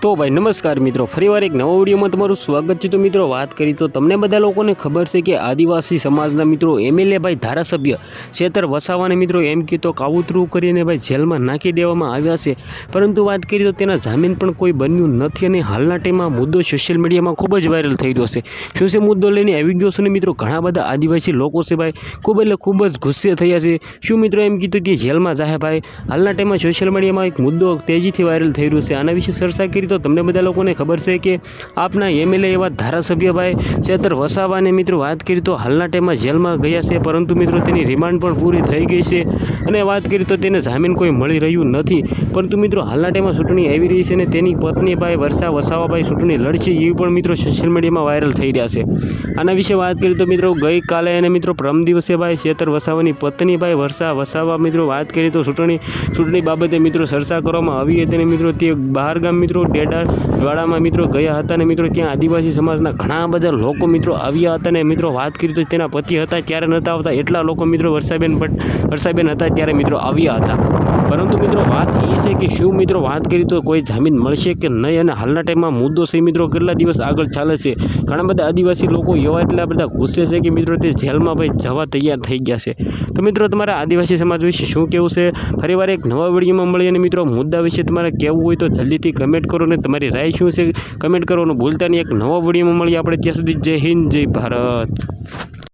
તો ભાઈ નમસ્કાર મિત્રો, ફરીવાર એક નવા વિડીયોમાં તમારું સ્વાગત છે। તો મિત્રો વાત કરી તો તમને બધા લોકોને ખબર છે કે આદિવાસી સમાજના મિત્રો એમએલએ ભાઈ ધારાસભ્ય ચેતર વસાવાને મિત્રો એમ કીધું કાવતરું કરીને ભાઈ જેલમાં નાખી દેવામાં આવ્યા છે। પરંતુ વાત કરી તો તેના જામીન પણ કોઈ બન્યું નથી અને હાલના ટાઈમમાં મુદ્દો સોશિયલ મીડિયામાં ખૂબ જ વાયરલ થઈ રહ્યો છે। શું છે મુદ્દો લઈને આવી ગયો છે ને મિત્રો, ઘણા બધા આદિવાસી લોકો છે ભાઈ ખૂબ જ ગુસ્સે થયા છે। શું મિત્રો એમ કીધું કે જેલમાં જાહે ભાઈ, હાલના ટાઈમમાં સોશિયલ મીડિયામાં એક મુદ્દો તેજીથી વાયરલ થઈ રહ્યો છે। આના વિશે ચર્ચા કરી તો તમને બધા લોકોને ખબર છે કે આપના એમએલએ એવા ધારાસભ્ય ભાઈ ચેતર વસાવાને મિત્રો વાત કરી તો હાલના ટાઈમમાં જેલમાં ગયા છે, પરંતુ મિત્રો તેની રિમાન્ડ પણ પૂરી થઈ ગઈ છે અને વાત કરી તો તેને જામીન કોઈ મળી રહ્યું નથી। પરંતુ મિત્રો હાલના ટાઈમમાં ચૂંટણી આવી રહી છે અને તેની પત્ની ભાઈ વર્ષા વસાવાભાઈ ચૂંટણી લડશે એવી પણ મિત્રો સોશિયલ મીડિયામાં વાયરલ થઈ રહ્યા છે। આના વિશે વાત કરી તો મિત્રો ગઈકાલે અને મિત્રો પરમ દિવસે ભાઈ ચેતર વસાવાની પત્ની ભાઈ વર્ષા વસાવા મિત્રો વાત કરી તો ચૂંટણી બાબતે મિત્રો ચર્ચા કરવામાં આવી હતી અને મિત્રો તે બહારગામ મિત્રો વાડામાં મિત્રો ગયા હતા અને મિત્રો ત્યાં આદિવાસી સમાજના ઘણા બધા લોકો મિત્રો આવ્યા હતા અને મિત્રો વાત કરી તો તેના પતિ હતા ત્યારે નહોતા આવતા, એટલા લોકો મિત્રો વર્ષાબેન હતા ત્યારે મિત્રો આવ્યા હતા। પરંતુ મિત્રો વાત એ છે કે શું મિત્રો વાત કરી તો કોઈ જામીન મળશે કે નહીં, અને હાલના ટાઈમમાં મુદ્દો છે મિત્રો કેટલા દિવસ આગળ ચાલે છે। ઘણા બધા આદિવાસી લોકો એવા એટલા બધા ગુસ્સે છે કે મિત્રો તે જેલમાં ભાઈ જવા તૈયાર થઈ ગયા છે। તો મિત્રો તમારા આદિવાસી સમાજ વિશે શું કહેવું છે, ફરીવાર એક નવા વિડીયોમાં મળી અને મિત્રો મુદ્દા વિશે તમારે કહેવું હોય તો જલ્દીથી કમેન્ટ કરો ને તમારી રાય શું છે કમેન્ટ કરવાનું ભૂલતા નહીં। એક નવા વિડીયોમાં મળીએ આપણે, ત્યાં સુધી જય હિન્દ જય ભારત।